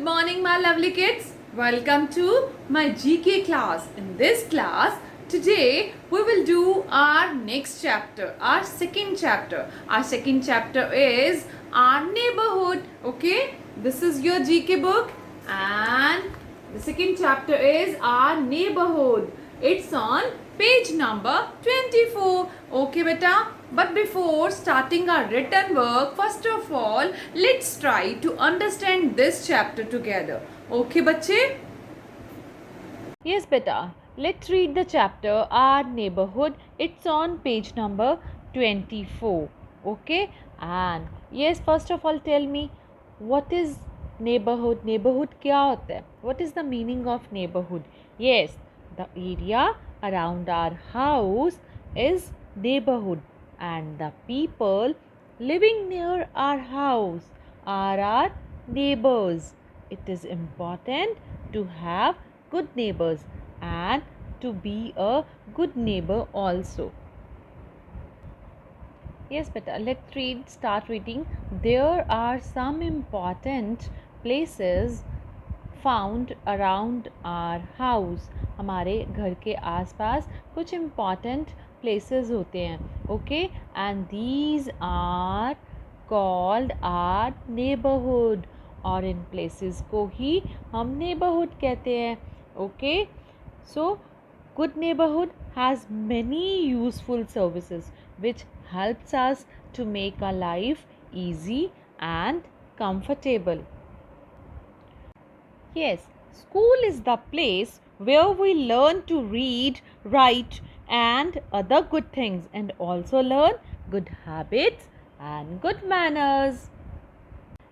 Good morning, my lovely kids. Welcome to my GK class. In this class, today we will do our next chapter, our second chapter. Our second chapter is our neighborhood. Okay, this is your GK book, and the second chapter is our neighborhood. It's on page number 24. Okay, beta. But before starting our written work, first of all, let's try to understand this chapter together. Okay, bache? Yes, beta. Let's read the chapter Our Neighborhood. It's on page number 24. Okay? And yes, first of all, tell me what is neighborhood? Neighborhood kya hota hai? What is the meaning of neighborhood? Yes, the area around our house is neighborhood, and the people living near our house are our neighbors. It is important to have good neighbors and to be a good neighbor also. Yes, beta, let's start reading. There are some important places found around our house. हमारे घर के आसपास कुछ important places होते हैं. Okay, and these are called our neighborhood. और इन places को ही हम neighborhood कहते हैं. Okay, so good neighborhood has many useful services which helps us to make our life easy and comfortable. Yes, school is the place where we learn to read, write, and other good things, and also learn good habits and good manners.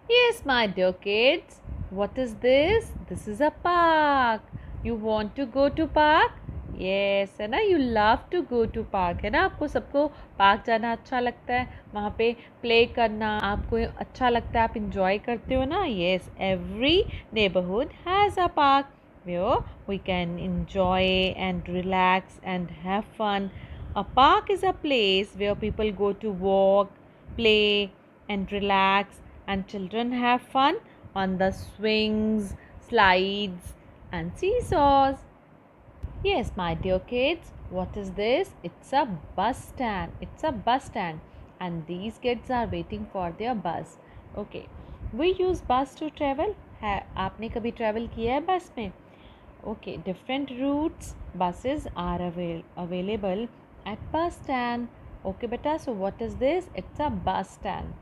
Yes, my dear kids, what is this? This is a park. You want to go to park? Yes, है ना, you love to go to park, है ना, आपको सबको park जाना अच्छा लगता है, वहाँ पे प्ले करना आपको अच्छा लगता है, आप इंजॉय करते हो ना. Yes, every neighborhood has a park where we can enjoy and relax and have fun. A park is a place where people go to walk, play, and relax, and children have fun on the swings, slides, and seesaws. Yes, my dear kids, what is this? It's a bus stand. It's a bus stand, and these kids are waiting for their bus. Okay, we use bus to travel. है आपने कभी travel किया है बस में? Okay, different routes buses are available at bus stand. Okay, beta. So what is this? It's a bus stand.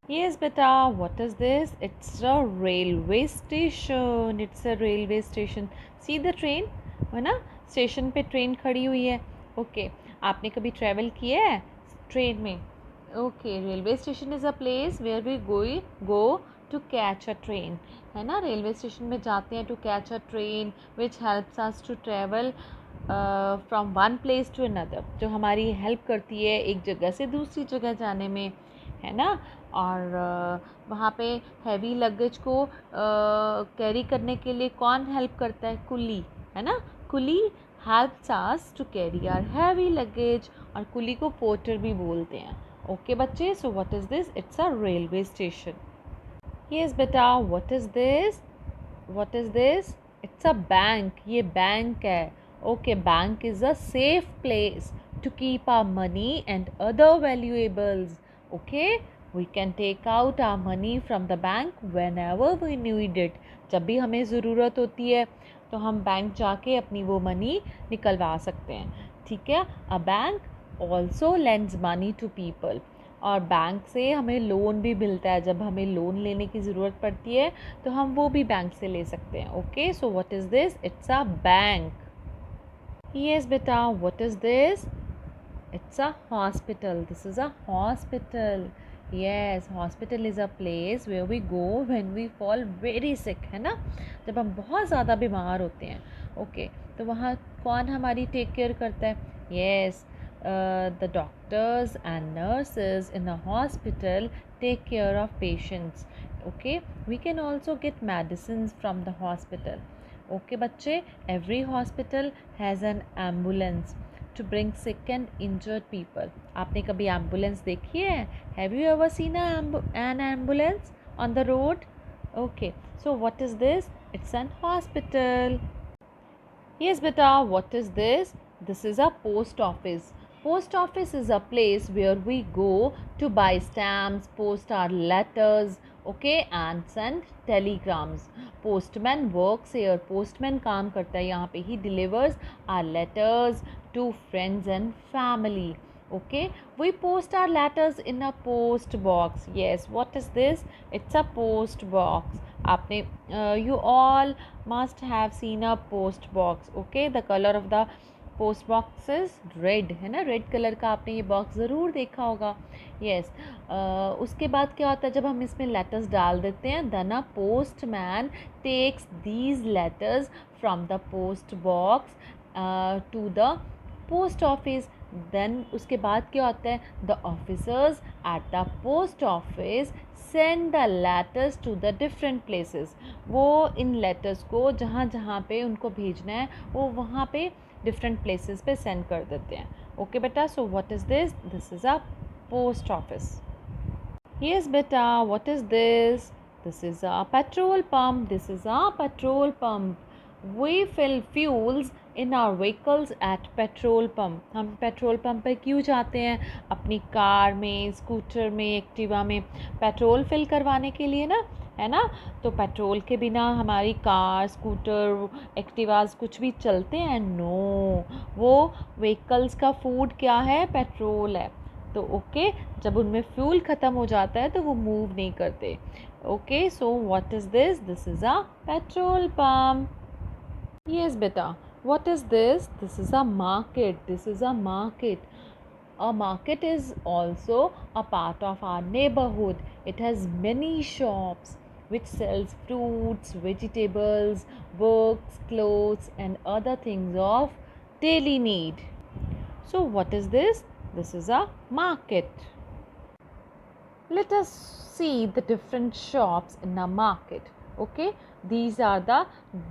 Yes, beta, what is this? It's a railway station. It's a railway station. See the train? है ना, station पे train खड़ी हुई है. Okay, आपने कभी travel किया है ट्रेन में? Okay, railway station is a place where we go to catch a train. है ना, रेलवे स्टेशन में जाते हैं to catch a train which helps us to travel from one place to another, जो हमारी हेल्प करती है एक जगह से दूसरी जगह जाने में, है ना. और वहाँ पे हैवी लगेज को कैरी करने के लिए कौन हेल्प करता है? कुली, है ना. Coolie helps us to carry our heavy luggage, और कुली को पोर्टर भी बोलते हैं. ओके बच्चे, so what is this? It's a railway station. Yes बेटा, what is this? What is this? It's a bank. ये बैंक है. Okay, bank is a safe place to keep our money and other valuables. Okay, we can take out our money from the bank whenever we need it. जब भी हमें ज़रूरत होती है तो हम बैंक जाके अपनी वो मनी निकलवा सकते हैं. ठीक है. A bank also lends money to people, और बैंक से हमें लोन भी मिलता है. जब हमें लोन लेने की ज़रूरत पड़ती है तो हम वो भी बैंक से ले सकते हैं. Okay, so what is this? It's a bank. Yes, beta, what is this? It's a hospital. This is a hospital. Yes, hospital is a place where we go when we fall very sick, है ना, जब हम बहुत ज़्यादा बीमार होते हैं. Okay, तो वहाँ कौन हमारी टेक केयर करता है? Yes, the doctors and nurses in the hospital take care of patients. Okay, we can also get medicines from the hospital. Okay बच्चे, every hospital has an ambulance to bring sick and injured people. आपने कभी ambulance देखी है? Have you ever seen an ambulance on the road? Okay, so what is this? It's an hospital. Yes, beta, what is this? This is a post office. Post office is a place where we go to buy stamps, post our letters, okay, and send telegrams. Postman works here. Postman काम करता है यहाँ पे. He delivers our letters to friends and family. Okay, we post our letters in a post box. Yes, what is this? It's a post box. आपने you all must have seen a post box. Okay, the color of the post box is red है ना, red colour का आपने ये box ज़रूर देखा होगा. Yes उसके बाद क्या होता है, जब हम इसमें लेटर्स डाल देते हैं, then a postman takes these letters from the post box to the post office. Then उसके बाद क्या होता है, the officers at the post office send the letters to the different places. वो इन लेटर्स को जहाँ जहाँ पे उनको भेजना है वो वहाँ पे डिफरेंट प्लेसेस पे सेंड कर देते हैं. ओके बेटा, सो what is this? This is a post office. Yes, beta, what is this? This is a petrol pump. This is a petrol pump. We fill fuels in our vehicles at petrol pump. हम petrol pump पे क्यों जाते हैं? अपनी car में, scooter में, Activa में petrol fill करवाने के लिए ना, है ना. तो पेट्रोल के बिना हमारी कार, स्कूटर, एक्टिवाज कुछ भी चलते हैं? नो, वो व्हीकल्स का फूड क्या है? पेट्रोल है. तो ओके, जब उनमें फ्यूल ख़त्म हो जाता है तो वो मूव नहीं करते. Okay, so what is this? This is a petrol pump. Yes बेटा, what is this? This is a market. This is a market. A market is also a part of our neighborhood. It has many shops which sells fruits, vegetables, books, clothes and other things of daily need. So what is this? This is a market. Let us see the different shops in a market. Okay, these are the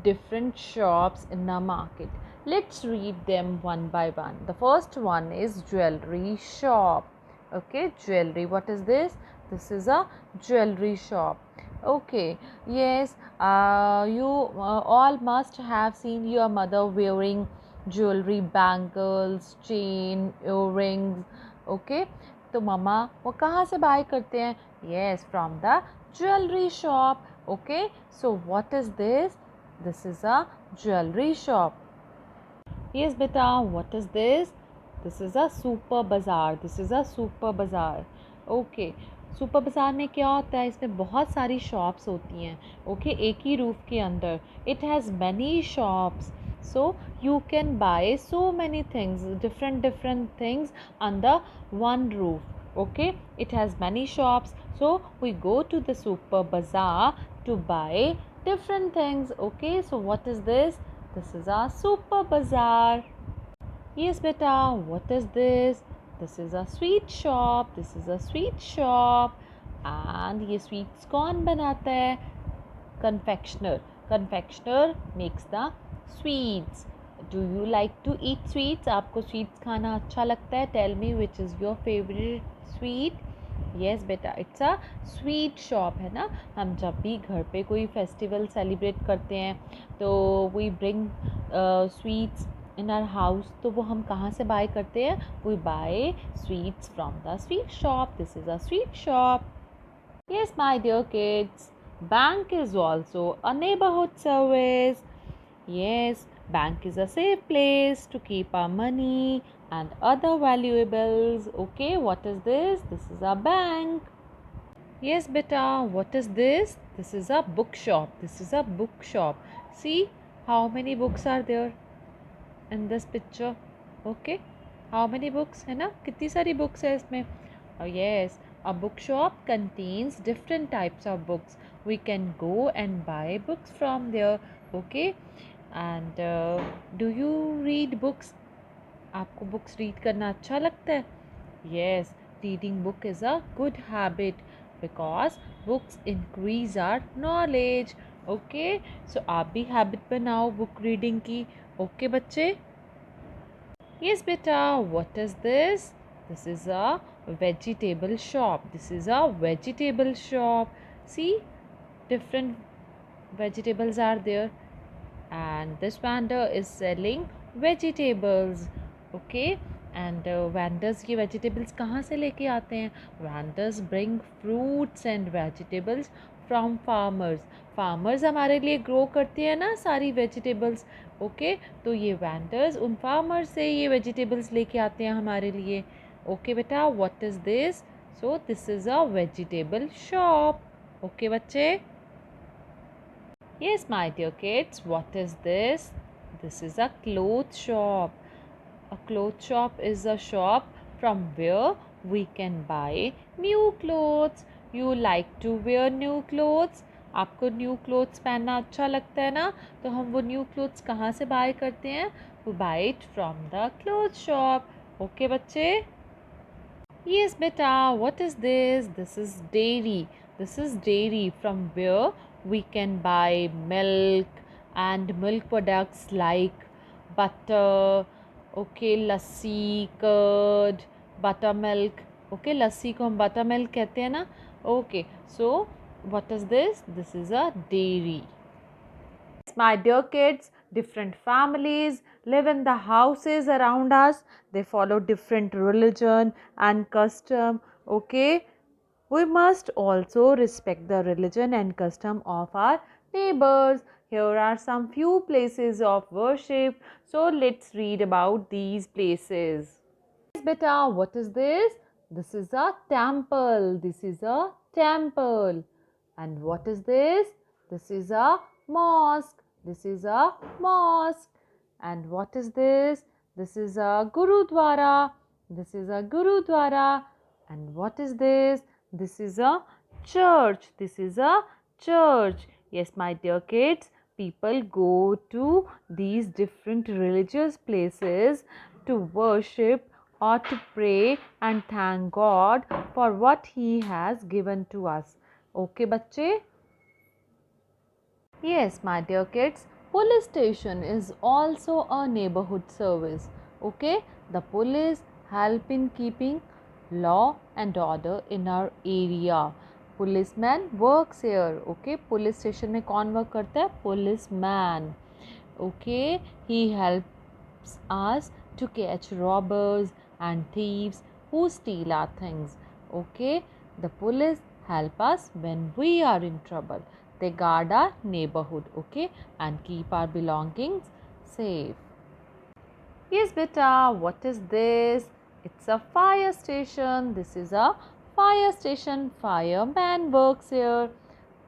different shops in a market. Let's read them one by one. The first one is jewelry shop. Okay, jewelry. What is this? This is a jewelry shop. Okay, yes, you all must have seen your mother wearing jewelry, bangles, chain, earrings. Okay, तो मम्मा वो कहाँ से buy करते हैं? Yes, from the jewellery shop. Okay, so what is this? This is a jewellery shop. Yes बेटा, what is this? This is a super bazaar. This is a super bazaar. Okay, super bazaar में क्या होता है? इसमें बहुत सारी शॉप्स होती हैं. ओके, एक ही रूफ़ के अंदर. It has many shops, so you can buy so many things, different things under one roof. Okay, it has many shops, so we go to the super bazaar to buy different things. Okay, so what is this? This is our super bazaar. Yes beta, what is this? This is a sweet shop. This is a sweet shop. And ये sweets कौन बनाता है? Confectioner. Confectioner makes the sweets. Do you like to eat sweets? आपको sweets खाना अच्छा लगता है? Tell me which is your favorite sweet. Yes बेटा, it's a sweet shop है ना. हम जब भी घर पे कोई festival celebrate करते हैं तो we bring sweets in our house. तो वो हम कहाँ से buy करते हैं? We buy sweets from the sweet shop. This is a sweet shop. Yes, my dear kids, bank is also a neighborhood service. Yes, bank is a safe place to keep our money and other valuables. Okay, what is this? This is a bank. Yes, beta, what is this? This is a bookshop. This is a bookshop. See how many books are there in this picture. Okay, how many books है ना, कितनी सारी books है इसमें. Yes, a bookshop contains different types of books. We can go and buy books from there. Okay, and do you read books? आपको books read करना अच्छा लगता है? Yes, reading book is a good habit because books increase our knowledge. Okay, so आप भी habit बनाओ book reading की. Okay बच्चे? Yes beta, what is this? This is a vegetable shop. This is a vegetable shop. See, different vegetables are there, and this vendor is selling vegetables. Okay, and vendors ये vegetables कहाँ से लेके आते हैं? Vendors bring fruits and vegetables from farmers. Farmers हमारे लिए grow करते हैं ना सारी vegetables. Okay, तो ये vendors उन farmers से ये vegetables लेके आते हैं हमारे लिए. Okay बेटा, what is this? So this is a vegetable shop. Okay बच्चे? Yes, my dear kids, what is this? This is a cloth shop. A cloth shop is a shop from where we can buy new clothes. You like to wear new clothes? आपको new clothes पहनना अच्छा लगता है ना, तो हम वो new clothes कहाँ से बाय करते हैं? We buy it from the cloth shop. Okay बच्चे? Yes, beta. What is this? This is dairy. This is dairy from where we can buy milk and milk products like butter, okay, lassi, curd, buttermilk. Okay, lassi को हम buttermilk कहते हैं ना. Okay, so what is this? This is a dairy. My dear kids, different families live in the houses around us. They follow different religion and custom. Okay, we must also respect the religion and custom of our neighbors. Here are some few places of worship. So let's read about these places. Yes, beta, what is this? This is a temple. This is a temple. And what is this? This is a mosque. This is a mosque. And what is this? This is a gurudwara. This is a gurudwara. And what is this? This is a church. This is a church. Yes, my dear kids, people go to these different religious places to worship or to pray and thank God for what He has given to us. Okay, bachche? Yes, my dear kids, police station is also a neighborhood service. Okay, the police help in keeping law and order in our area. Policeman works here. Okay, police station में कौन work करता है? Policeman. Okay, he helps us to catch robbers and thieves who steal our things. Okay, the police help us when we are in trouble. They guard our neighborhood, okay, and keep our belongings safe. Yes, beta, what is this? It's a fire station. This is a fire station. Fireman works here.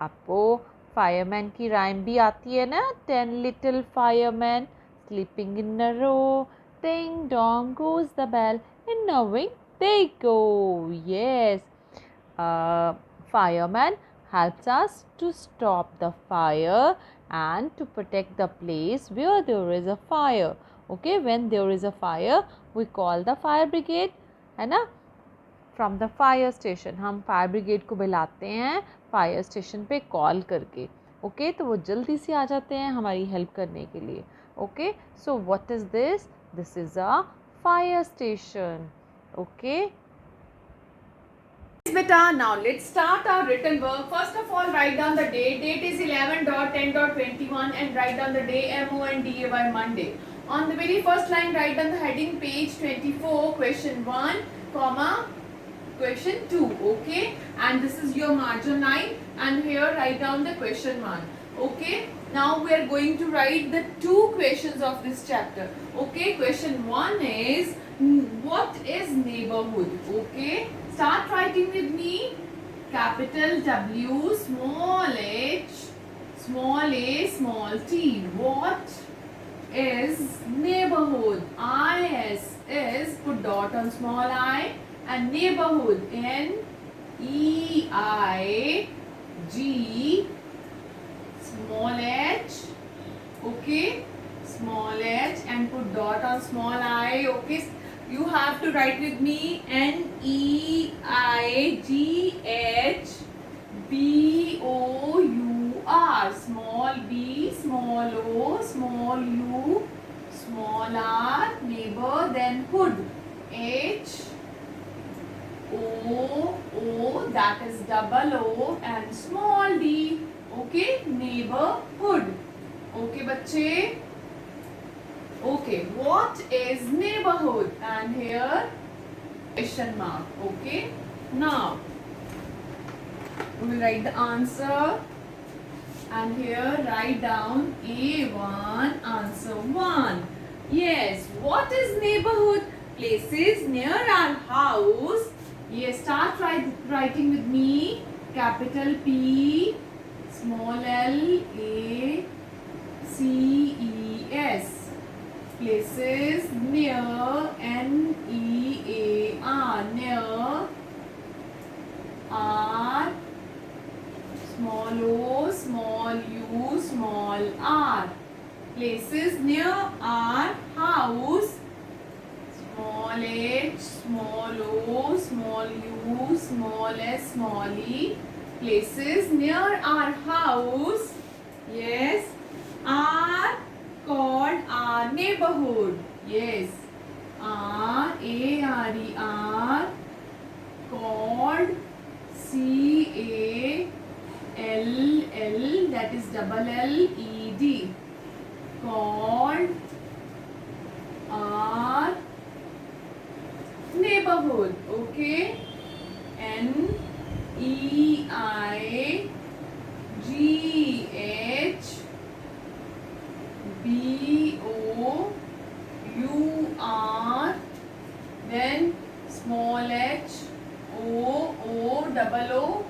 आपको fireman की rhyme भी आती है ना? 10 little firemen sleeping in a row. Ding dong goes the bell. In a wing they go. Yes. Fireman helps us to stop the fire and to protect the place where there is a fire. Okay, when there is a fire, we call the fire brigade, है ना? From the fire station, हम fire brigade को बुलाते हैं fire station पे call करके. Okay, तो वो जल्दी से आ जाते हैं हमारी help करने के लिए. Okay, so what is this? This is a fire station. Okay. Beta, now let's start our written work. First of all, write down the date. Date is 11.10.21 and write down the day MONDAY Monday. On the very first line, write down the heading page 24, question 1, comma, question 2. Okay, and this is your margin line, and here write down the question 1. Okay, now we are going to write the two questions of this chapter. Okay, question 1 is what is neighborhood? Okay, start writing with me. Capital W, small h, small a, small t. What is neighborhood? IS is, put dot on small I, and neighborhood NEIG, small h, okay, small h, and put dot on small I. Okay, you have to write with me NEIGHBOUR, small b, small o, small u, small r, neighbor, then hood, HOO, that is double O, and small d, Okay, neighborhood. Okay, बच्चे. Okay, what is neighborhood? And here question mark. Okay, now we will write the answer. And here write down A1 answer 1. Yes, what is neighborhood? Places near our house. Yes, start writing with me. Capital P, small l, A, C, E, S. Places near, N, E, A, R. Near are small o, small u, small r. Places near our house. Small h, small o, small u, small s, small e. Places near our house, yes, are called our neighborhood. Yes, R A R E R, called C A L L, that is double L E D, called our neighborhood. Okay, N E I G H B O U R, then small h O double O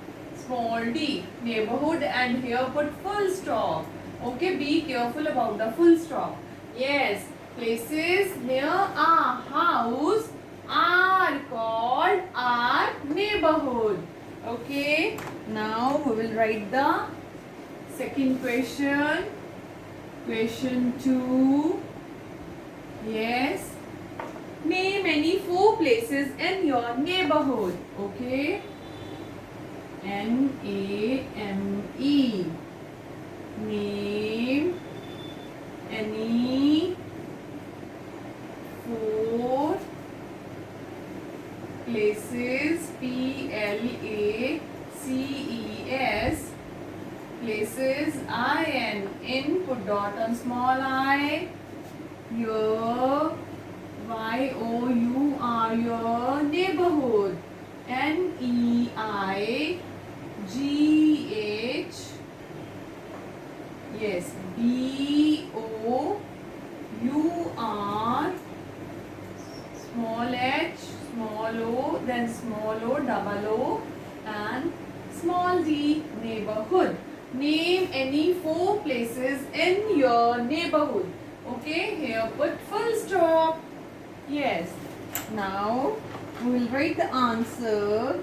small d, neighborhood, and here put full stop. Okay, be careful about the full stop. Yes, places near our house are called our neighborhood. Okay, now we will write the second question. Question 2. Yes, name any 4 places in your neighborhood. Okay, N-A-M-E. Name any 4 places, P-L-A-C-E-S. Places, I-N. In, put dot on small I. Your Y-O-U-R, your neighborhood. N-E-I-G-H, yes, B-O-U-R, small h, small o, then small o, double o, and small d, neighborhood. Name any 4 places in your neighborhood. Okay, here put full stop. Yes, now we will write the answer.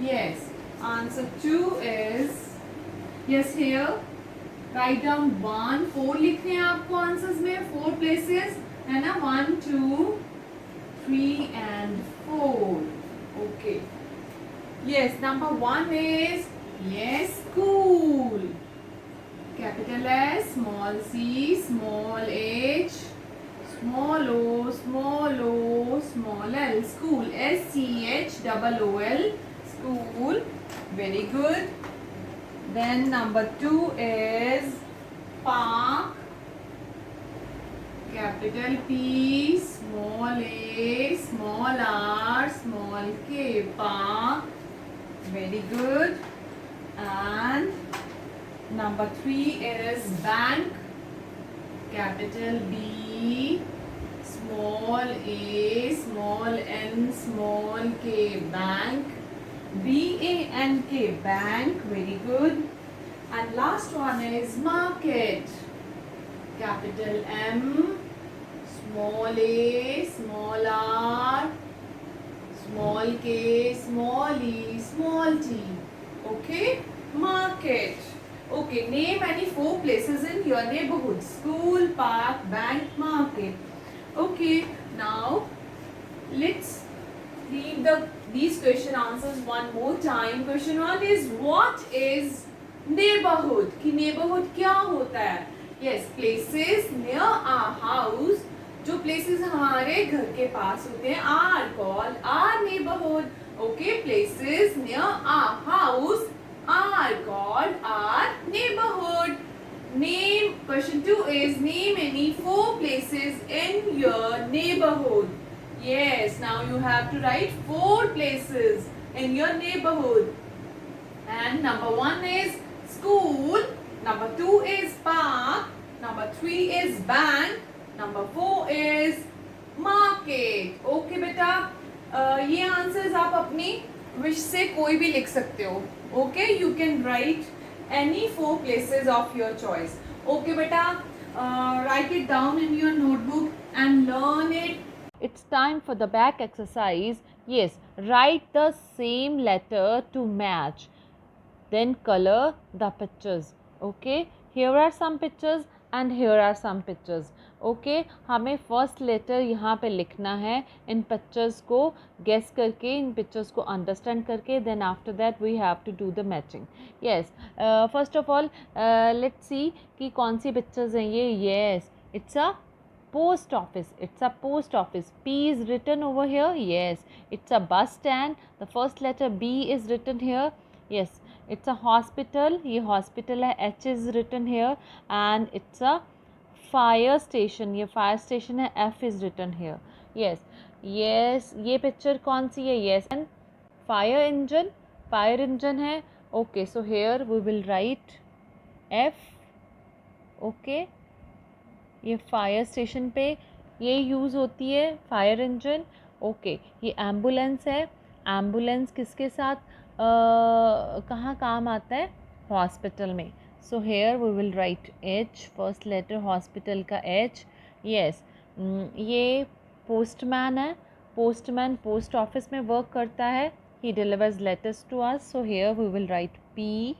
Yes, answer 2 is, yes, here write down 1, 4 लिखने हैं आपको answers में, 4 places है ना, 1, 2, 3 and 4. Okay, yes, number 1 is, yes, school. Capital S, small c, small h, small o, small o, small l. School, S-C-H-O-O-L, school. Very good. Then number 2 is park. Capital P, small a, small r, small k. Park. Very good. And number 3 is bank. Capital B, small a, small n, small k. Bank. B-A-N-K, bank. Very good. And last one is market. Capital M, small a, small r, small k, small e, small t. Okay, market. Okay, name any 4 places in your neighborhood. School, park, bank, market. Okay, now let's read these question answers one more time. Question 1 is, what is neighborhood? कि neighborhood क्या होता है? Yes, places near our house. जो places हमारे घर के पास होते हैं are called our neighborhood. Okay, places near our house are called our 2 is name any 4 places in your neighborhood. Yes, now you have to write 4 places in your neighborhood. And number 1 is school, number 2 is park, number 3 is bank, number 4 is market. Okay बेटा, ये answers आप अपनी wish से कोई भी लिख सकते हो. Okay, you can write any 4 places of your choice. Okay बेटा, write it down in your notebook and learn it. It's time for the back exercise. Yes, write the same letter to match. Then color the pictures. Okay, here are some pictures and here are some pictures. Okay, हमें first letter यहाँ पे लिखना है इन pictures को guess करके, इन pictures को अंडरस्टैंड करके. Then after that we have to do the matching. Yes, first of all let's see कि कौन सी पिक्चर्स हैं ये. Yes, it's a post office. It's a post office. P is written over here. Yes, it's a bus stand. The first letter B is written here. Yes, it's a hospital. ये hospital है. H is written here. And it's a fire station. ये fire station है. F is written here. Yes, yes. ये picture कौन सी है? Yes, and fire engine. Fire engine है. Okay, so here we will write F. Okay, ये fire station पे ये use होती है, फायर इंजन. ओके, ये एम्बुलेंस है. एम्बुलेंस किसके साथ कहाँ काम आता है? हॉस्पिटल में. So here we will write H, first letter hospital का एच. यस, ये पोस्टमैन है. पोस्टमैन पोस्ट ऑफिस में वर्क करता है. He delivers letters to us. So here we will write P,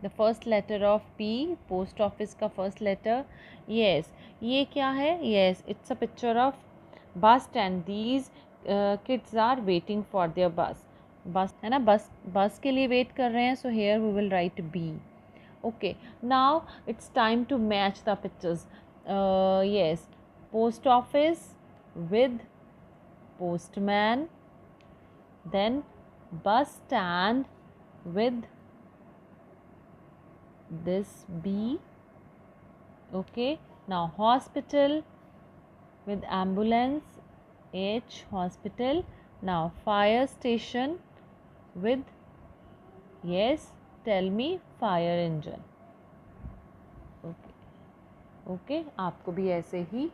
the first letter of P, post office का first letter. Yes, ये क्या है? Yes, it's a picture of bus stand. These kids are waiting for their bus. Bus है ना, बस के लिए wait कर रहे हैं. So here we will write B. Okay, now it's time to match the pictures. Yes, post office with postman, then bus stand with this B. Okay, now hospital with ambulance, H, hospital. Now fire station with, yes, tell me, fire engine. Okay, okay, आपको भी ऐसे ही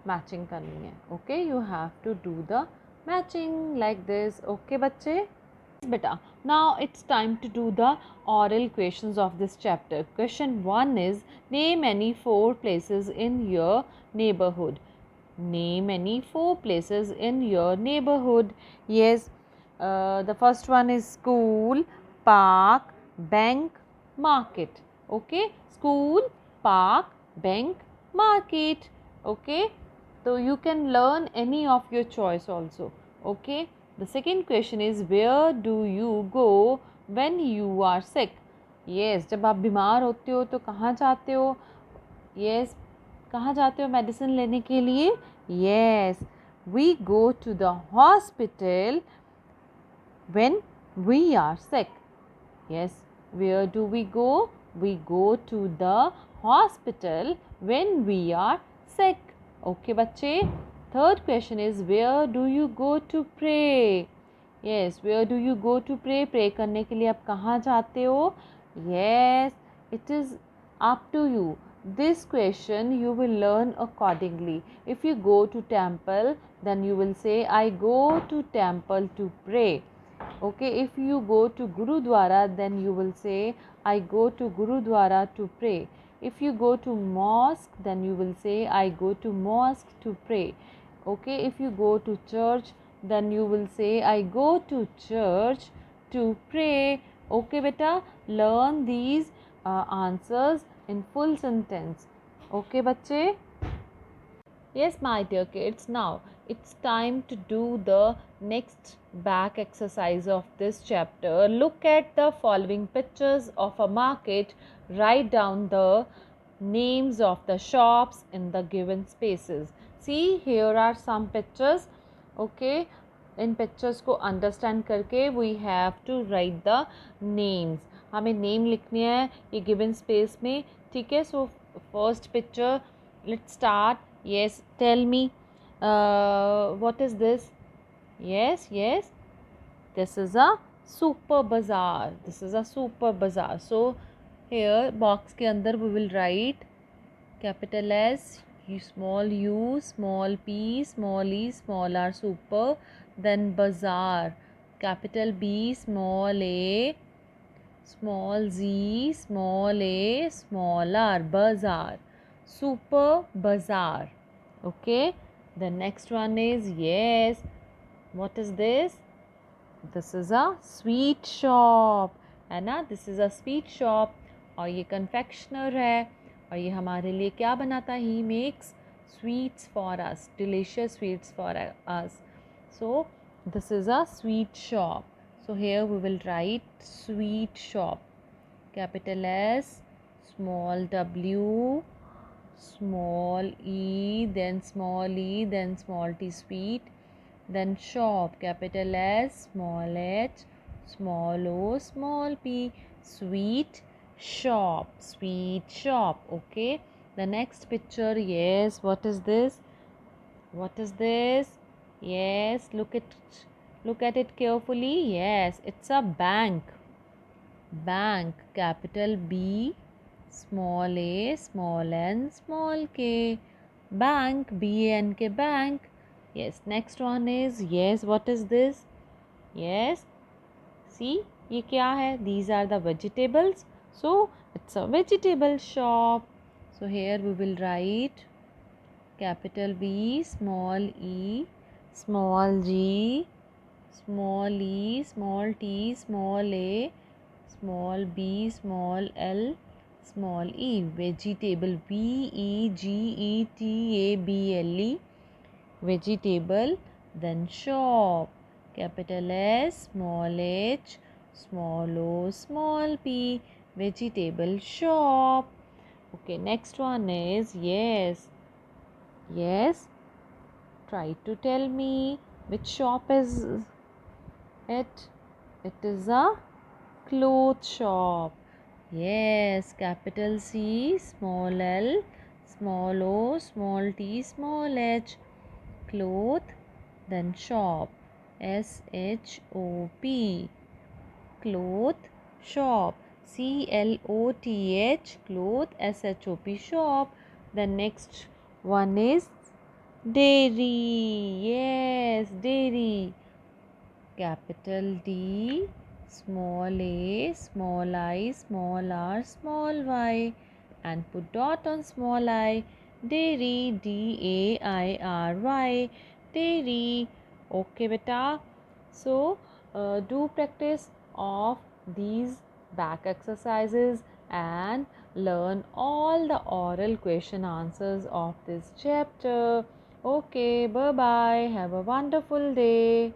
matching करनी है. Okay, you have to do the matching like this. Okay बच्चे, बेटा, now it's time to do the oral questions of this chapter. Question 1 is, name any 4 places in your neighborhood. Name any 4 places in your neighborhood. Yes, the first one is school, park, bank, market. Okay, school, park, bank, market. Okay, so you can learn any of your choice also. Okay, the second question is, where do you go when you are sick. Yes, जब आप बीमार होते हो तो कहाँ जाते हो? Yes, कहाँ जाते हो मेडिसिन लेने के लिए? Yes, we go to the hospital when we are sick. Yes, where do we go? We go to the hospital when we are sick. Okay बच्चे, third question is, where do you go to pray? Yes, where do you go to pray? Pray करने के लिए आप कहाँ जाते हो? Yes, it is up to you. This question you will learn accordingly. If you go to temple, then you will say, I go to temple to pray. Okay, if you go to Gurudwara, then you will say, I go to Gurudwara to pray. If you go to mosque, then you will say, I go to mosque to pray. Okay, if you go to church, then you will say, I go to church to pray. Okay beta, learn these answers in full sentence. Okay bachche? Yes my dear kids, now it's time to do the next back exercise of this chapter. Look at the following pictures of a market. Write down the names of the shops in the given spaces. See, here are some pictures. Okay, इन pictures को understand करके we have to write the names. हमें name लिखनी है ये given space में. ठीक है, सो first picture. Let's start. Yes, tell me. What is this? Yes, yes. This is a super bazaar. This is a super bazaar. So here box के अंदर we will write capital S, small u, small p, small e, small r, super. Then bazaar, capital B, small a, small z, small a, small r, bazaar, super bazaar. Okay. The next one is, yes, what is this? This is a sweet shop, है ना. This is a sweet shop. और ये confectioner है. और ये हमारे लिए क्या बनाता है? He makes sweets for us, delicious sweets for us. So this is a sweet shop. So here we will write sweet shop, capital S, small w, small e, then small e, then small t, sweet. Then shop, capital S, small h, small o, small p, sweet shop, sweet shop. Okay. The next picture, yes, what is this? What is this? Yes, look at it carefully. Yes, it's a bank. Bank, capital B, small a, small n, small k. Bank, B-A-N-K, bank. Yes, next one is, yes, what is this? Yes, see, ये क्या है? These are the vegetables. So, it's a vegetable shop. So, here we will write capital B, small e, small g, small e, small t, small a, small b, small l, small e. Vegetable, vegetable, vegetable. Then shop, capital S, small h, small o, small p, vegetable shop. Okay, next one is, yes, yes, try to tell me which shop is it. It is a cloth shop. Yes, capital C, small l, small o, small t, small h. Cloth. Then shop, S-H-O-P, cloth shop, C-L-O-T-H, cloth, S-H-O-P, shop. The next one is dairy. Yes, dairy, capital D, small a, small I, small r, small y, and put dot on small I. Dairy, D-A-I-R-Y, dairy. Okay, beta. So, do practice of these back exercises and learn all the oral question answers of this chapter. Okay, bye bye. Have a wonderful day.